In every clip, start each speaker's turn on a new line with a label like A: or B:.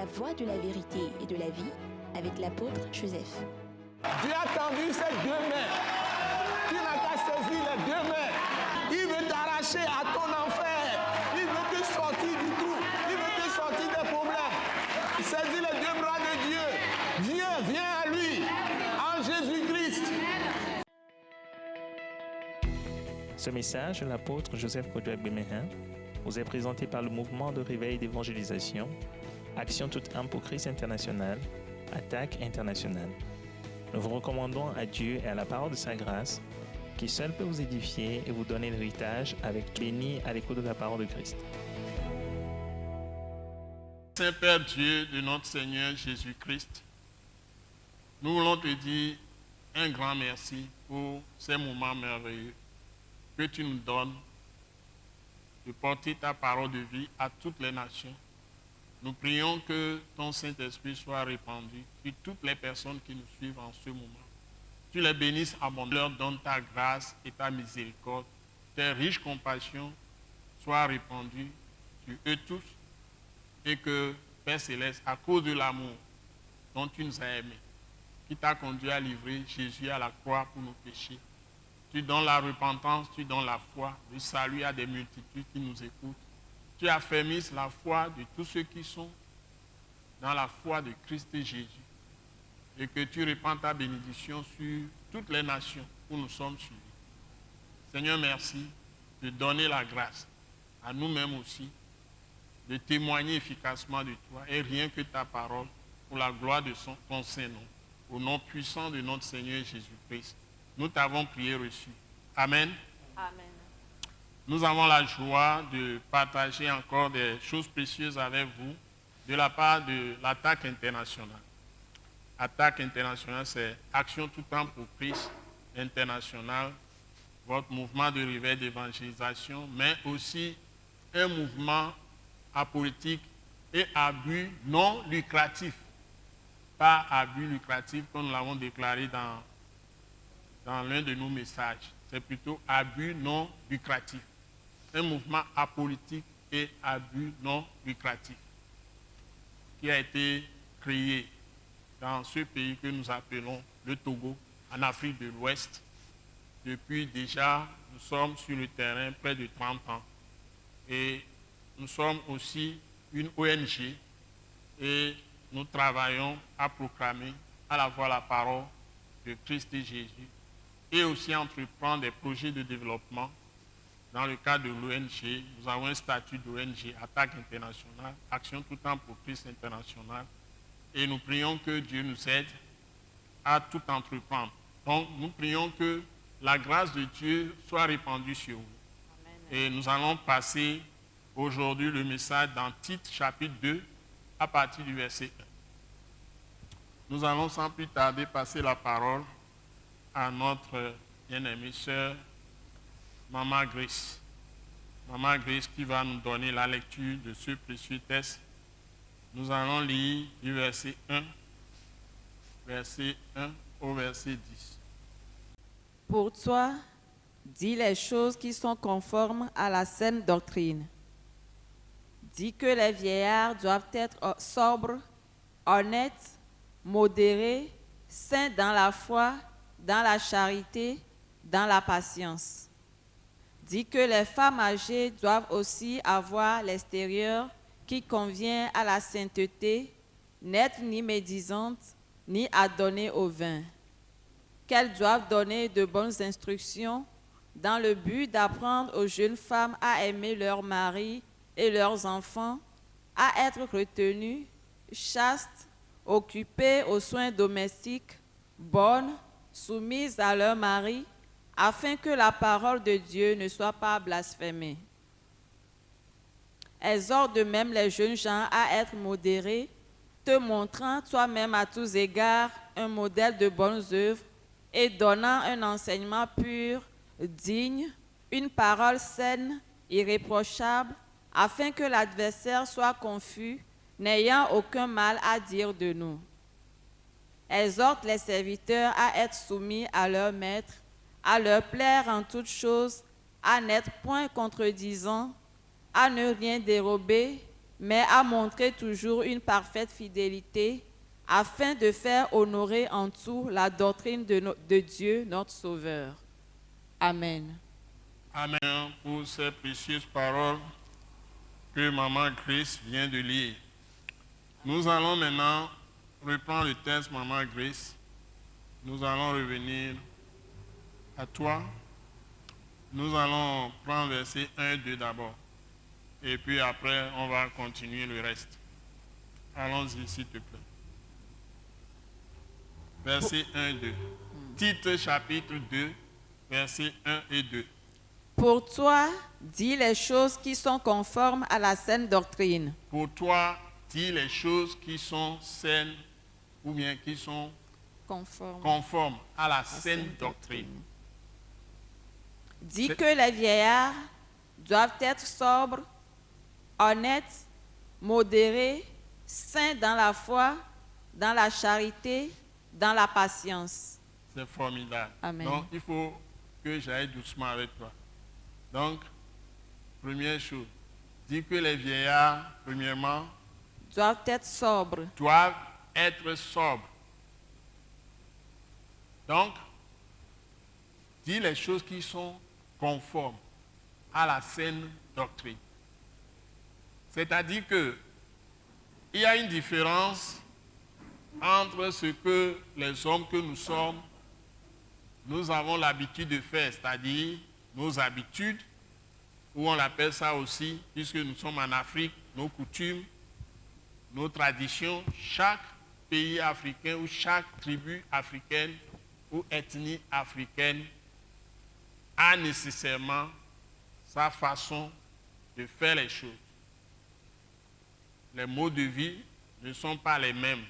A: la voie de la vérité et de la vie avec l'apôtre Joseph.
B: Dieu a tendu ses deux mains. Tu n'as qu'à saisir les deux mains. Il veut t'arracher à ton enfer. Il veut te sortir du trou. Il veut te sortir des problèmes. Saisis les deux bras de Dieu. Viens à lui, en Jésus-Christ.
C: Ce message de l'apôtre Joseph Kodouak Bemehin vous est présenté par le mouvement de réveil d'évangélisation, Action toute âme pour Christ international, Attaque internationale. Nous vous recommandons à Dieu et à la parole de sa grâce, qui seul peut vous édifier et vous donner l'héritage avec béni à l'écoute de la parole de Christ.
D: Saint-Père Dieu de notre Seigneur Jésus-Christ, nous voulons te dire un grand merci pour ces moments merveilleux que tu nous donnes de porter ta parole de vie à toutes les nations. Nous prions que ton Saint-Esprit soit répandu sur toutes les personnes qui nous suivent en ce moment. Tu les bénisses abondamment, leur donne ta grâce et ta miséricorde. Tes riches compassions soient répandues sur eux tous et que, Père Céleste, à cause de l'amour dont tu nous as aimés, qui t'a conduit à livrer Jésus à la croix pour nos péchés, tu donnes la repentance, tu donnes la foi, le salut à des multitudes qui nous écoutent. Tu affermisses la foi de tous ceux qui sont dans la foi de Christ et Jésus. Et que tu répands ta bénédiction sur toutes les nations où nous sommes suivis. Seigneur, merci de donner la grâce à nous-mêmes aussi, de témoigner efficacement de toi et rien que ta parole pour la gloire de ton Saint-Nom. Au nom puissant de notre Seigneur Jésus-Christ, nous t'avons prié reçu. Amen.
E: Amen.
D: Nous avons la joie de partager encore des choses précieuses avec vous de la part de l'Attaque internationale. Attaque internationale, c'est Action tout temps pour Christ international, votre mouvement de réveil d'évangélisation, mais aussi un mouvement apolitique et à but non lucratif. Pas à but lucratif comme nous l'avons déclaré dans l'un de nos messages. C'est plutôt à but non lucratif. Un mouvement apolitique et à but non lucratif qui a été créé dans ce pays que nous appelons le Togo, en Afrique de l'Ouest. Depuis déjà, nous sommes sur le terrain près de 30 ans. Et nous sommes aussi une ONG et nous travaillons à proclamer à la fois la parole de Christ et Jésus et aussi entreprendre des projets de développement. Dans le cadre de l'ONG, nous avons un statut d'ONG, Attaque internationale, Action tout temps pour Christ international. Et nous prions que Dieu nous aide à tout entreprendre. Donc, nous prions que la grâce de Dieu soit répandue sur vous. Amen. Et nous allons passer aujourd'hui le message dans Tite, chapitre 2, à partir du verset 1. Nous allons sans plus tarder passer la parole à notre bien-aimée sœur, Maman Grace. Maman Grace qui va nous donner la lecture de ce précieux texte. Nous allons lire du verset 1 au verset 10.
E: Pour toi, dis les choses qui sont conformes à la saine doctrine. Dis que les vieillards doivent être sobres, honnêtes, modérés, saints dans la foi, dans la charité, dans la patience. Dis que les femmes âgées doivent aussi avoir l'extérieur qui convient à la sainteté, n'être ni médisantes, ni adonnées au vin. Qu'elles doivent donner de bonnes instructions dans le but d'apprendre aux jeunes femmes à aimer leurs maris et leurs enfants, à être retenues, chastes, occupées aux soins domestiques, bonnes, soumises à leur mari, afin que la parole de Dieu ne soit pas blasphémée. Exhorte de même les jeunes gens à être modérés, te montrant toi-même à tous égards un modèle de bonnes œuvres et donnant un enseignement pur, digne, une parole saine, irréprochable, afin que l'adversaire soit confus, n'ayant aucun mal à dire de nous. Exhorte les serviteurs à être soumis à leur maître, à leur plaire en toutes choses, à n'être point contredisants, à ne rien dérober, mais à montrer toujours une parfaite fidélité afin de faire honorer en tout la doctrine de Dieu, notre Sauveur. Amen.
D: Amen pour ces précieuses paroles que Maman Grace vient de lire. Nous allons maintenant reprendre le texte, Maman Grace. Nous allons revenir à toi. Nous allons prendre versets 1 et 2 d'abord. Et puis après, on va continuer le reste. Allons-y, s'il te plaît. Versets 1 et 2. Titre chapitre 2, versets 1 et 2.
E: Pour toi, dis les choses qui sont conformes à la saine doctrine.
D: Pour toi, dis les choses qui sont saines ou bien qui sont conformes à la saine doctrine.
E: Dis que les vieillards doivent être sobres, honnêtes, modérés, saints dans la foi, dans la charité, dans la patience.
D: C'est formidable.
E: Amen.
D: Donc, il faut que j'aille doucement avec toi. Donc, première chose, dis que les vieillards, premièrement,
E: doivent être sobres.
D: Doivent être sobres. Donc, dis les choses qui sont conformes à la saine doctrine. C'est-à-dire que il y a une différence entre ce que les hommes que nous sommes, nous avons l'habitude de faire, c'est-à-dire nos habitudes, ou on l'appelle ça aussi, puisque nous sommes en Afrique, nos coutumes, nos traditions. Chaque pays africain ou chaque tribu africaine ou ethnie africaine a nécessairement sa façon de faire les choses. Les modes de vie ne sont pas les mêmes.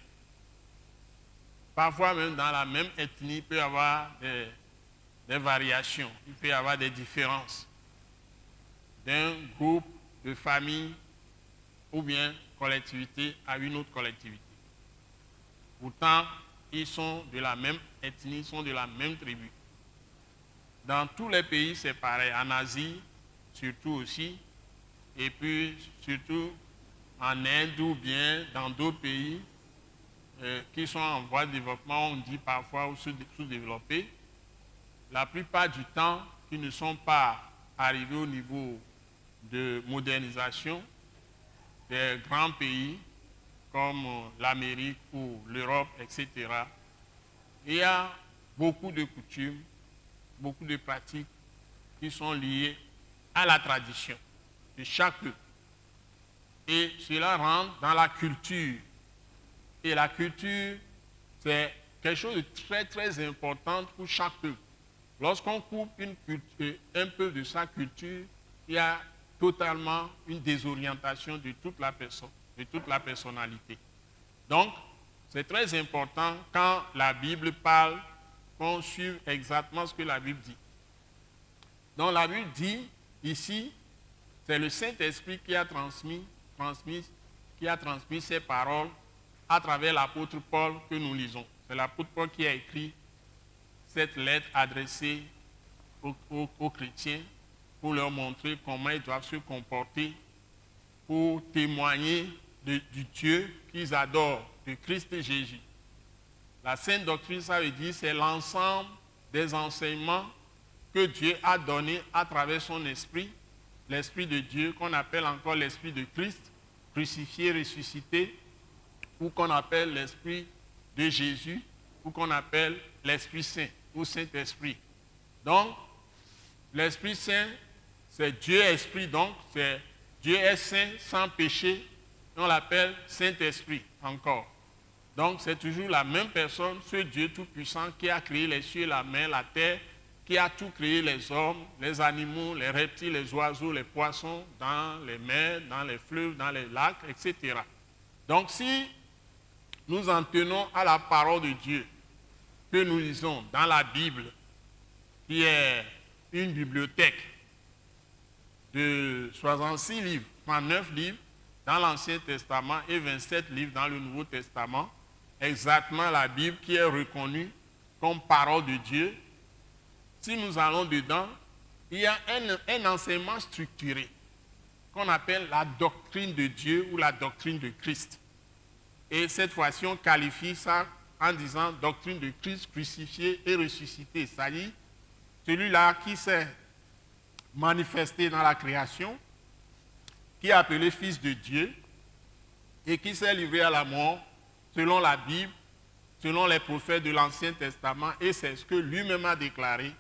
D: Parfois même dans la même ethnie, il peut y avoir des variations, il peut y avoir des différences d'un groupe de famille ou bien collectivité à une autre collectivité. Pourtant, ils sont de la même ethnie, ils sont de la même tribu. Dans tous les pays, c'est pareil. En Asie, surtout aussi, et puis surtout en Inde ou bien dans d'autres pays qui sont en voie de développement, on dit parfois ou sous-développés. La plupart du temps, qui ne sont pas arrivés au niveau de modernisation des grands pays comme l'Amérique ou l'Europe, etc. Il y a beaucoup de coutumes, beaucoup de pratiques qui sont liées à la tradition de chaque peuple. Et cela rentre dans la culture. Et la culture, c'est quelque chose de très très important pour chaque peuple. Lorsqu'on coupe un peu de sa culture, il y a totalement une désorientation de toute la personne, de toute la personnalité. Donc, c'est très important quand la Bible parle, qu'on suive exactement ce que la Bible dit. Donc, la Bible dit ici, c'est le Saint-Esprit qui a transmis ces paroles à travers l'apôtre Paul que nous lisons. C'est l'apôtre Paul qui a écrit cette lettre adressée aux chrétiens pour leur montrer comment ils doivent se comporter, pour témoigner du Dieu qu'ils adorent, de Christ Jésus. La sainte doctrine, ça veut dire, c'est l'ensemble des enseignements que Dieu a donnés à travers son esprit, l'esprit de Dieu, qu'on appelle encore l'esprit de Christ, crucifié, ressuscité, ou qu'on appelle l'esprit de Jésus, ou qu'on appelle l'Esprit Saint, ou Saint-Esprit. Donc, l'Esprit Saint, c'est Dieu Esprit, donc c'est Dieu est saint, sans péché, on l'appelle Saint-Esprit encore. Donc, c'est toujours la même personne, ce Dieu tout-puissant qui a créé les cieux, la mer, la terre, qui a tout créé, les hommes, les animaux, les reptiles, les oiseaux, les poissons, dans les mers, dans les fleuves, dans les lacs, etc. Donc, si nous en tenons à la parole de Dieu que nous lisons dans la Bible, qui est une bibliothèque de 66 livres, 39 livres dans l'Ancien Testament et 27 livres dans le Nouveau Testament, exactement la Bible qui est reconnue comme parole de Dieu. Si nous allons dedans, il y a un enseignement structuré. qu'on appelle la doctrine de Dieu ou la doctrine de Christ. Et cette fois-ci, on qualifie ça en disant doctrine de Christ crucifié et ressuscité. C'est-à-dire celui-là qui s'est manifesté dans la création, qui est appelé Fils de Dieu et qui s'est livré à la mort selon la Bible, selon les prophètes de l'Ancien Testament, et c'est ce que lui-même a déclaré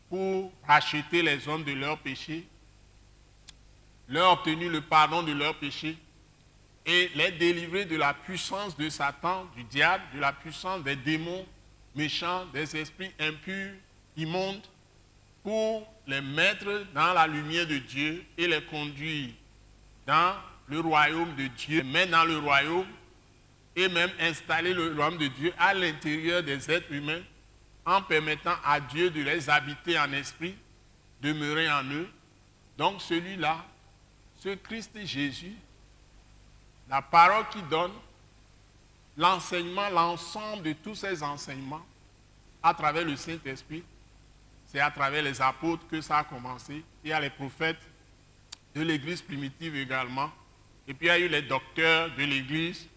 D: pour racheter les hommes de leurs péchés, leur obtenir le pardon de leurs péchés et les délivrer de la puissance de Satan, du diable, de la puissance des démons méchants, des esprits impurs, immondes, pour les mettre dans la lumière de Dieu et les conduire dans le royaume de Dieu, mettre dans le royaume et même installer le royaume de Dieu à l'intérieur des êtres humains en permettant à Dieu de les habiter en esprit, demeurer en eux. Donc celui-là, ce Christ Jésus, la parole qui donne, l'enseignement, l'ensemble de tous ces enseignements à travers le Saint-Esprit, c'est à travers les apôtres que ça a commencé. Il y a les prophètes de l'Église primitive également. Et puis il y a eu les docteurs de l'Église,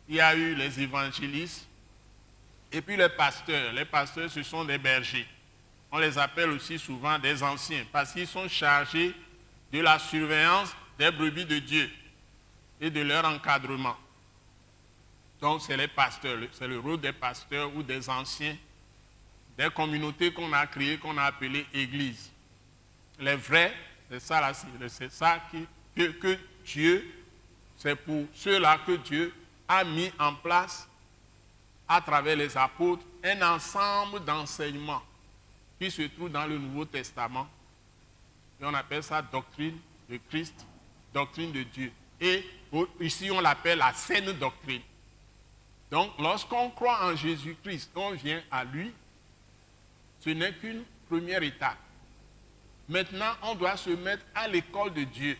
D: il y a eu les évangélistes, et puis les pasteurs. Les pasteurs, ce sont des bergers. On les appelle aussi souvent des anciens, parce qu'ils sont chargés de la surveillance des brebis de Dieu et de leur encadrement. Donc c'est les pasteurs, c'est le rôle des pasteurs ou des anciens, des communautés qu'on a créées, qu'on a appelées églises. Les vrais, c'est ça là, c'est ça que Dieu, c'est pour ceux-là que Dieu a mis en place à travers les apôtres un ensemble d'enseignements qui se trouve dans le Nouveau Testament. Et on appelle ça doctrine de Christ, doctrine de Dieu. Et ici, on l'appelle la saine doctrine. Donc, lorsqu'on croit en Jésus-Christ, on vient à lui, ce n'est qu'une première étape. Maintenant, on doit se mettre à l'école de Dieu.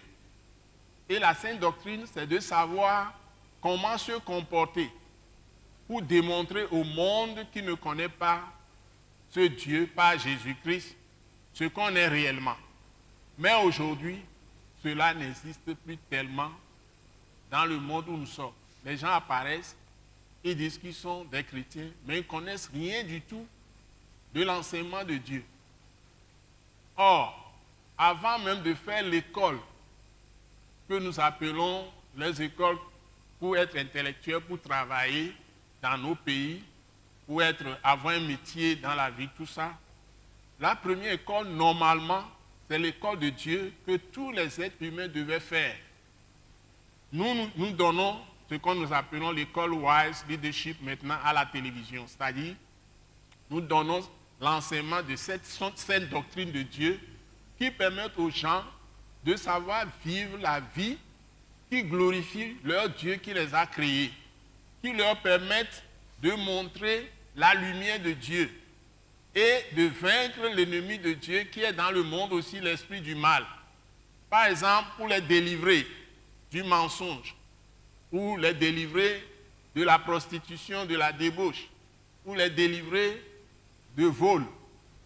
D: Et la saine doctrine, c'est de savoir comment se comporter pour démontrer au monde qui ne connaît pas ce Dieu, pas Jésus-Christ, ce qu'on est réellement. Mais aujourd'hui, cela n'existe plus tellement dans le monde où nous sommes. Les gens apparaissent, ils disent qu'ils sont des chrétiens, mais ils ne connaissent rien du tout de l'enseignement de Dieu. Or, avant même de faire l'école que nous appelons les écoles pour être intellectuels, pour travailler dans nos pays, pour avoir un métier dans la vie, tout ça, la première école, normalement, c'est l'école de Dieu que tous les êtres humains devaient faire. Nous donnons ce que nous appelons l'école Wise Leadership maintenant à la télévision. C'est-à-dire, nous donnons l'enseignement de cette doctrine de Dieu qui permet aux gens de savoir vivre la vie qui glorifie leur Dieu qui les a créés, qui leur permettent de montrer la lumière de Dieu et de vaincre l'ennemi de Dieu qui est dans le monde aussi, l'esprit du mal. Par exemple, pour les délivrer du mensonge, ou les délivrer de la prostitution, de la débauche, ou les délivrer de vol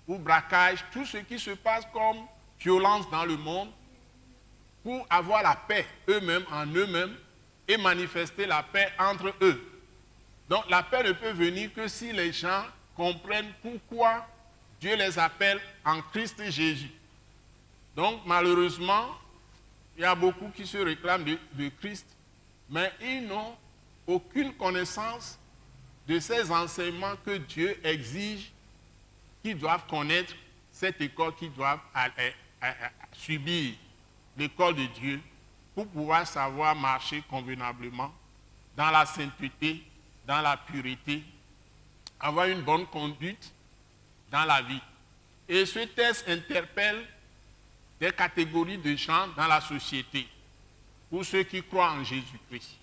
D: ou braquage, tout ce qui se passe comme violence dans le monde, pour avoir la paix eux-mêmes, en eux-mêmes, et manifester la paix entre eux. Donc la paix ne peut venir que si les gens comprennent pourquoi Dieu les appelle en Christ Jésus. Donc malheureusement, il y a beaucoup qui se réclament de Christ, mais ils n'ont aucune connaissance de ces enseignements que Dieu exige, qu'ils doivent connaître cette école, qu'ils doivent subir l'école de Dieu pour pouvoir savoir marcher convenablement dans la sainteté, dans la pureté, avoir une bonne conduite dans la vie. Et ce texte interpelle des catégories de gens dans la société, pour ceux qui croient en Jésus-Christ.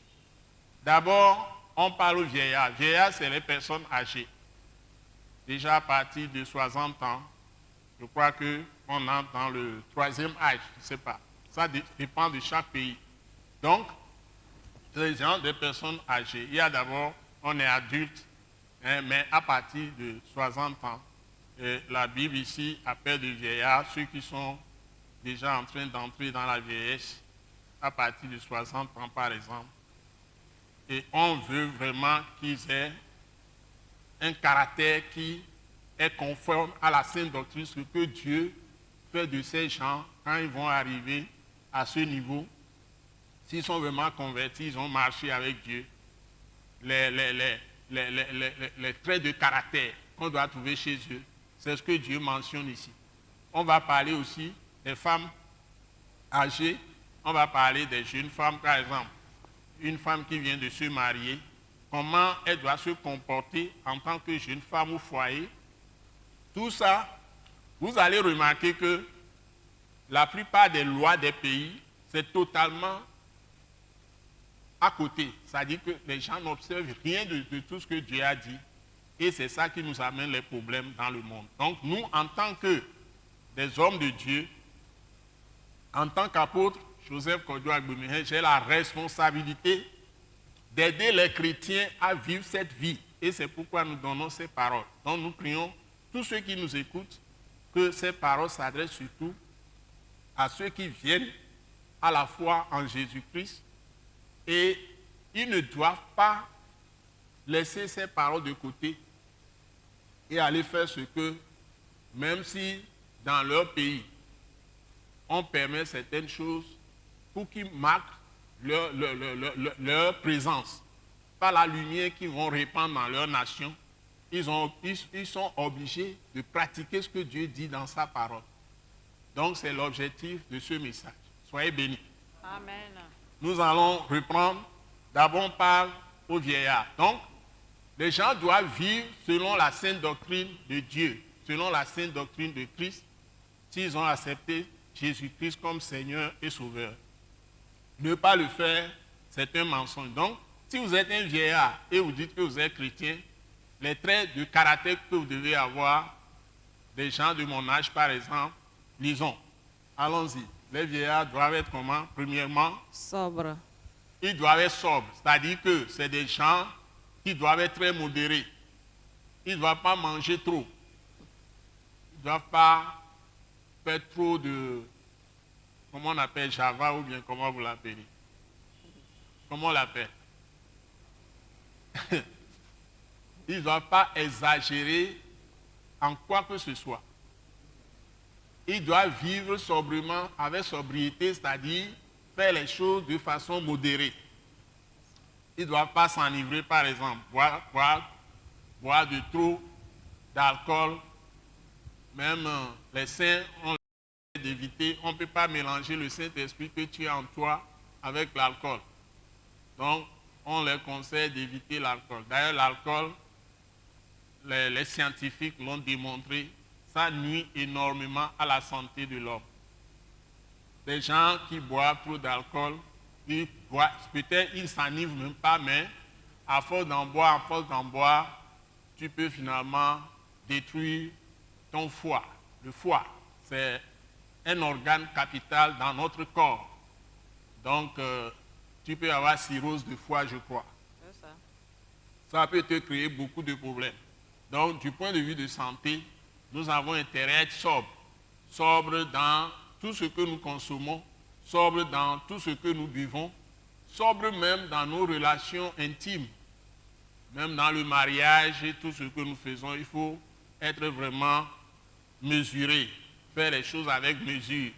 D: D'abord, on parle aux vieillards. Vieillards, c'est les personnes âgées. Déjà à partir de 60 ans, je crois qu'on entre dans le 3e âge, je ne sais pas. Ça dépend de chaque pays. Donc, les gens, des personnes âgées. Il y a d'abord, on est adulte, hein, mais à partir de 60 ans, la Bible ici appelle des vieillards ceux qui sont déjà en train d'entrer dans la vieillesse à partir de 60 ans par exemple. Et on veut vraiment qu'ils aient un caractère qui est conforme à la sainte doctrine, ce que Dieu fait de ces gens quand ils vont arriver à ce niveau. S'ils sont vraiment convertis, ils ont marché avec Dieu. Les traits de caractère qu'on doit trouver chez eux, c'est ce que Dieu mentionne ici. On va parler aussi des femmes âgées, on va parler des jeunes femmes, par exemple. Une femme qui vient de se marier, comment elle doit se comporter en tant que jeune femme au foyer. Tout ça, vous allez remarquer que la plupart des lois des pays, c'est totalement à côté. C'est-à-dire que les gens n'observent rien de tout ce que Dieu a dit. Et c'est ça qui nous amène les problèmes dans le monde. Donc nous, en tant que des hommes de Dieu, en tant qu'apôtre, Joseph Kodjo Agbemehin, j'ai la responsabilité d'aider les chrétiens à vivre cette vie. Et c'est pourquoi nous donnons ces paroles. Donc nous prions, tous ceux qui nous écoutent, que ces paroles s'adressent surtout à ceux qui viennent à la foi en Jésus-Christ. Et ils ne doivent pas laisser ces paroles de côté et aller faire ce que, même si dans leur pays, on permet certaines choses pour qu'ils marquent leur présence par la lumière qu'ils vont répandre dans leur nation, ils sont obligés de pratiquer ce que Dieu dit dans sa parole. Donc c'est l'objectif de ce message. Soyez bénis.
E: Amen.
D: Nous allons reprendre. D'abord on parle aux vieillards. Donc les gens doivent vivre selon la sainte doctrine de Dieu, selon la sainte doctrine de Christ, s'ils ont accepté Jésus-Christ comme Seigneur et Sauveur. Ne pas le faire, c'est un mensonge. Donc, si vous êtes un vieillard et vous dites que vous êtes chrétien, les traits de caractère que vous devez avoir, des gens de mon âge par exemple, lisons. Allons-y. Les vieillards doivent être comment? Premièrement,
E: Sobre.
D: ils doivent être sobres. C'est-à-dire que c'est des gens qui doivent être très modérés. Ils ne doivent pas manger trop. Ils ne doivent pas faire trop de, comment on appelle, Java ou bien comment vous l'appelez? Comment on l'appelle? Ils ne doivent pas exagérer en quoi que ce soit. Ils doivent vivre sobrement, avec sobriété, c'est-à-dire faire les choses de façon modérée. Ils ne doivent pas s'enivrer, par exemple, boire de trop d'alcool. Même les saints ont d'éviter. On ne peut pas mélanger le Saint-Esprit que tu as en toi avec l'alcool. Donc, on les conseille d'éviter l'alcool. D'ailleurs, l'alcool, les scientifiques l'ont démontré, ça nuit énormément à la santé de l'homme. Des gens qui boivent trop d'alcool, peut-être ils ne s'enivrent même pas, mais à force d'en boire, tu peux finalement détruire ton foie. Le foie, c'est un organe capital dans notre corps. Donc, tu peux avoir cirrhose de foie, je crois.
E: C'est ça.
D: Ça peut te créer beaucoup de problèmes. Donc, du point de vue de santé, nous avons intérêt à être sobre. Sobre dans tout ce que nous consommons, sobre dans tout ce que nous buvons, sobre même dans nos relations intimes. Même dans le mariage et tout ce que nous faisons, il faut être vraiment mesuré, faire les choses avec mesure,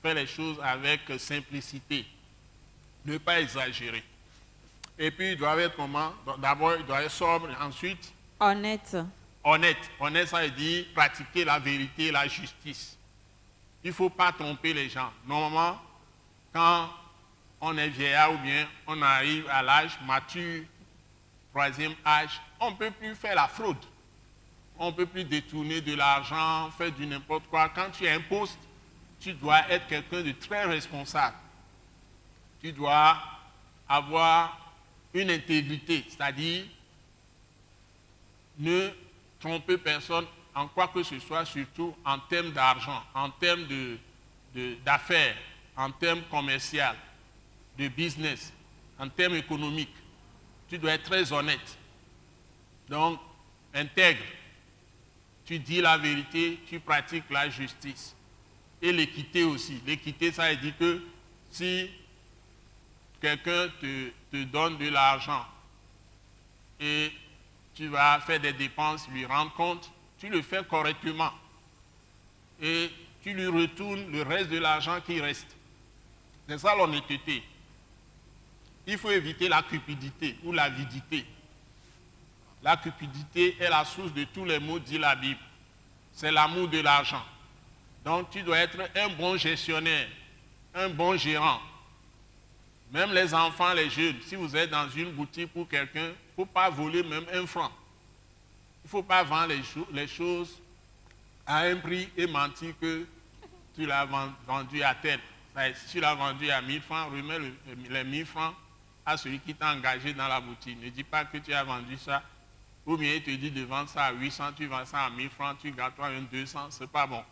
D: faire les choses avec simplicité, ne pas exagérer. Et puis, ils doivent être comment? D'abord, ils doivent être sobres, ensuite
E: Honnête.
D: honnête. Honnête, ça veut dire pratiquer la vérité et la justice. Il ne faut pas tromper les gens. Normalement, quand on est vieillard ou bien on arrive à l'âge mature, troisième âge, on ne peut plus faire la fraude. On ne peut plus détourner de l'argent, faire du n'importe quoi. Quand tu as un poste, tu dois être quelqu'un de très responsable. Tu dois avoir une intégrité, c'est-à-dire ne tromper personne en quoi que ce soit, surtout en termes d'argent, en termes d'affaires, en termes commerciaux, de business, en termes économiques. Tu dois être très honnête. Donc, intègre. Tu dis la vérité, tu pratiques la justice. Et l'équité aussi. L'équité, ça veut dire que si quelqu'un te donne de l'argent et tu vas faire des dépenses, lui rendre compte, tu le fais correctement et tu lui retournes le reste de l'argent qui reste. C'est ça l'honnêteté. Il faut éviter la cupidité ou l'avidité. La cupidité est la source de tous les maux, dit la Bible. C'est l'amour de l'argent. Donc tu dois être un bon gestionnaire, un bon gérant. Même les enfants, les jeunes, si vous êtes dans une boutique pour quelqu'un, il ne faut pas voler même un franc. Il ne faut pas vendre les choses à un prix et mentir que tu l'as vendu à tel. Si tu l'as vendu à 1000 francs, remets les 1000 francs à celui qui t'a engagé dans la boutique. Ne dis pas que tu as vendu ça, ou bien il te dit de vendre ça à 800, tu vends ça à 1000 francs, tu gardes toi un 200, c'est pas bon.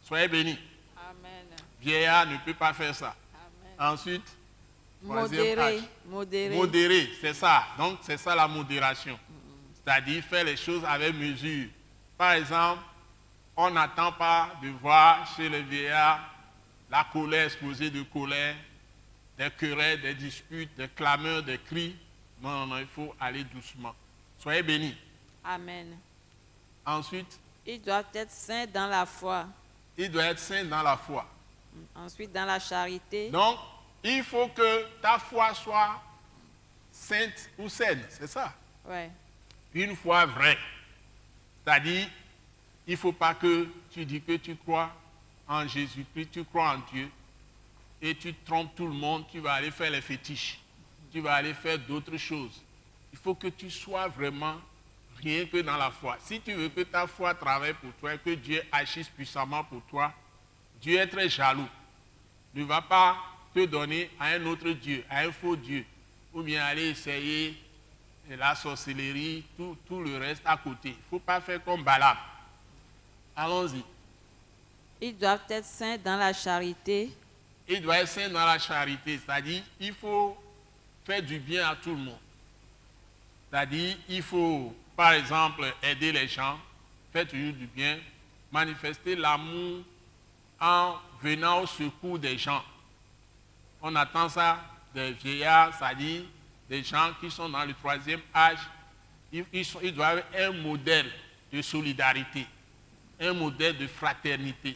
D: Soyez bénis.
E: Amen.
D: Vieillard ne peut pas faire ça.
E: Amen.
D: Ensuite,
E: Modéré,
D: c'est ça. Donc c'est ça la modération. C'est-à-dire faire les choses avec mesure. Par exemple, on n'attend pas de voir chez les vieillards la colère explosée de colère, des querelles, des disputes, des clameurs, des cris. Non, non, il faut aller doucement. Soyez bénis.
E: Amen.
D: Ensuite,
E: Ils doivent être saints dans la foi.
D: il doit être saint dans la foi.
E: Ensuite, dans la charité.
D: Donc, il faut que ta foi soit sainte ou saine, c'est ça.
E: Ouais.
D: Une foi vraie. C'est-à-dire, il ne faut pas que tu dis que tu crois en Jésus-Christ, tu crois en Dieu, et tu trompes tout le monde, tu vas aller faire les fétiches, tu vas aller faire d'autres choses. Il faut que tu sois vraiment rien que dans la foi. Si tu veux que ta foi travaille pour toi et que Dieu agisse puissamment pour toi, Dieu est très jaloux. Ne va pas te donner à un autre Dieu, à un faux Dieu, ou bien aller essayer la sorcellerie, tout le reste à côté. Il ne faut pas faire comme Balaam. Allons-y.
E: Ils doivent être saints dans la charité.
D: Il doit être saint dans la charité, c'est-à-dire il faut faire du bien à tout le monde. C'est-à-dire il faut, par exemple, aider les gens, faire toujours du bien, manifester l'amour en venant au secours des gens. On attend ça des vieillards, c'est-à-dire des gens qui sont dans le 3e âge. Ils doivent être un modèle de solidarité, un modèle de fraternité,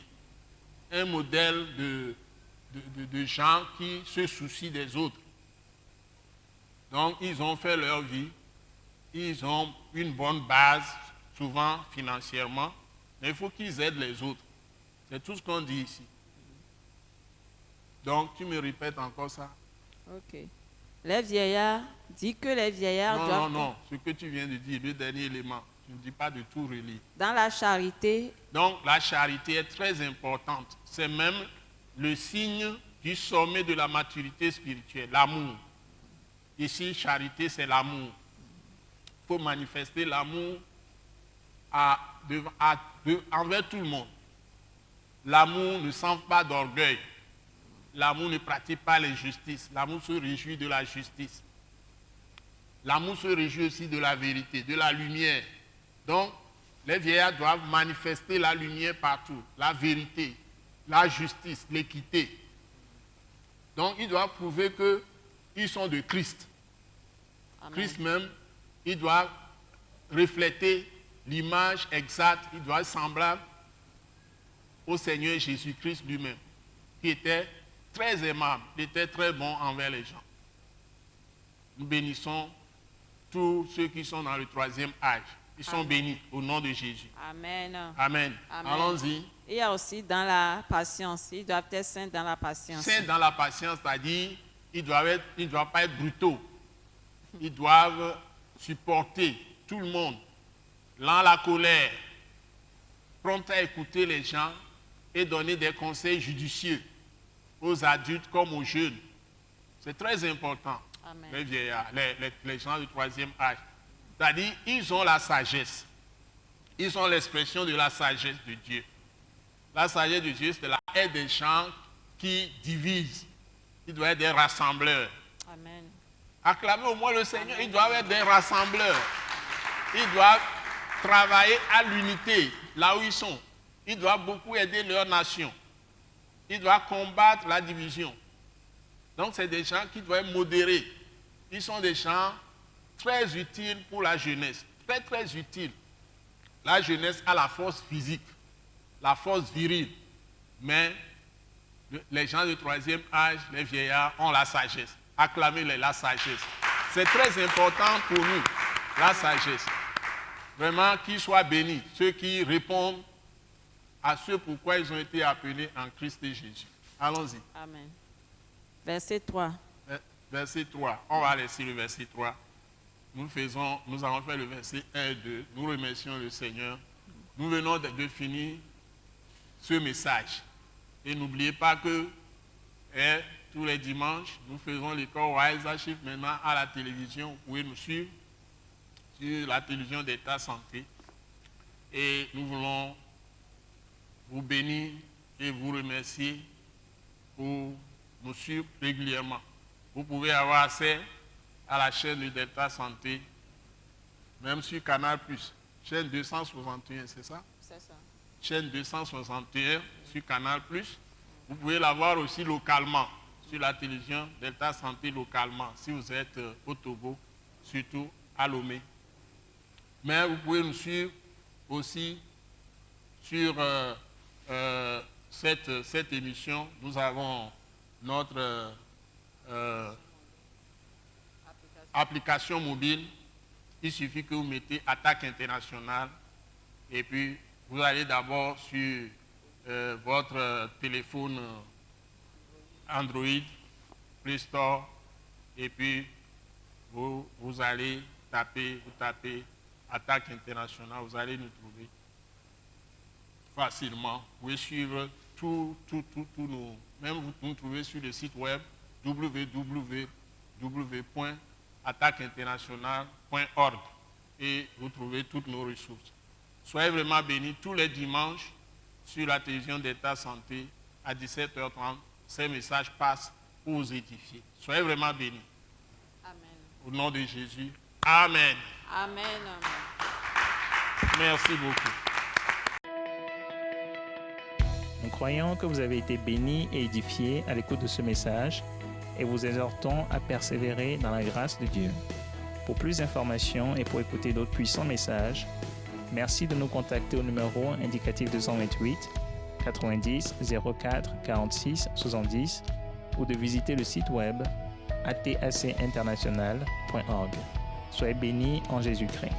D: un modèle de gens qui se soucient des autres. Donc, ils ont fait leur vie, ils ont une bonne base, souvent financièrement, mais il faut qu'ils aident les autres. C'est tout ce qu'on dit ici. Donc, tu me répètes encore ça?
E: Ok. Les vieillards, dis que les vieillards doivent...
D: Non, ce que tu viens de dire, le dernier élément, tu ne dis pas de tout relire.
E: Dans la charité.
D: Donc, la charité est très importante. C'est même le signe du sommet de la maturité spirituelle, l'amour. Ici, charité, c'est l'amour. Il faut manifester l'amour envers tout le monde. L'amour ne sent pas d'orgueil. L'amour ne pratique pas l'injustice. L'amour se réjouit de la justice. L'amour se réjouit aussi de la vérité, de la lumière. Donc, les vieillards doivent manifester la lumière partout, la vérité, la justice, l'équité. Donc, ils doivent prouver qu'ils sont de Christ. Amen. Christ même, il doit refléter l'image exacte, il doit être semblable au Seigneur Jésus-Christ lui-même, qui était très aimable, il était très bon envers les gens. Nous bénissons tous ceux qui sont dans le 3e âge. Ils sont bénis au nom de Jésus.
E: Amen.
D: Amen. Allons-y.
E: Il y a aussi dans la patience. Ils doivent être saints dans la patience.
D: Saints dans la patience, c'est-à-dire ils ne doivent pas être brutaux. Ils doivent supporter tout le monde. Lents à la colère, prompt à écouter les gens et donner des conseils judicieux aux adultes comme aux jeunes. C'est très important.
E: Amen.
D: Les vieillards, les gens du 3e âge. C'est-à-dire, ils ont la sagesse. Ils ont l'expression de la sagesse de Dieu. La sagesse de Dieu, c'est la haine des gens qui divisent. Ils doivent être des rassembleurs.
E: Amen.
D: Acclamez au moins le Seigneur. Ils doivent être des rassembleurs. Ils doivent travailler à l'unité, là où ils sont. Ils doivent beaucoup aider leur nation. Ils doivent combattre la division. Donc, c'est des chants qui doivent être modérés. Ils sont des chants très utiles pour la jeunesse. Très, très utiles. La jeunesse a la force physique, la force virile. Mais les gens de troisième âge, les vieillards, ont la sagesse. Acclamez-les, la sagesse. C'est très important pour nous, la sagesse. Vraiment, qu'ils soient bénis, ceux qui répondent à ce pourquoi ils ont été appelés en Christ et Jésus. Allons-y.
E: Amen. Verset 3.
D: Verset 3. On va laisser le verset 3. Nous avons fait le verset 1 et 2. Nous remercions le Seigneur. Nous venons de finir ce message. Et n'oubliez pas que tous les dimanches, nous faisons l'école Wise Archive maintenant à la télévision. Vous pouvez nous suivre sur la télévision d'État Santé. Et nous voulons vous bénir et vous remercier pour nous suivre régulièrement. Vous pouvez avoir accès à la chaîne de Delta Santé, même sur Canal+, chaîne 261, c'est ça?
E: C'est ça.
D: Chaîne 261 sur Canal+. Vous pouvez la voir aussi localement, sur la télévision Delta Santé localement, si vous êtes au Togo, surtout à Lomé. Mais vous pouvez nous suivre aussi sur cette émission. Nous avons notre application mobile. Il suffit que vous mettez Attaque Internationale et puis vous allez d'abord sur votre téléphone Android, Play Store, et puis vous allez taper Attaque Internationale, vous allez nous trouver facilement. Vous pouvez suivre tout nos... Même vous nous trouvez sur le site web www.attaqueinternationale.org et vous trouvez toutes nos ressources. Soyez vraiment bénis tous les dimanches sur la télévision d'État Santé à 17h30. Ces messages passent pour vous édifier. Soyez vraiment bénis.
E: Amen.
D: Au nom de Jésus. Amen.
E: Amen.
D: Merci beaucoup.
C: Nous croyons que vous avez été bénis et édifiés à l'écoute de ce message et vous exhortons à persévérer dans la grâce de Dieu. Pour plus d'informations et pour écouter d'autres puissants messages, merci de nous contacter au numéro indicatif 228 90 04 46 70 ou de visiter le site web atacinternational.org. Soyez bénis en Jésus-Christ.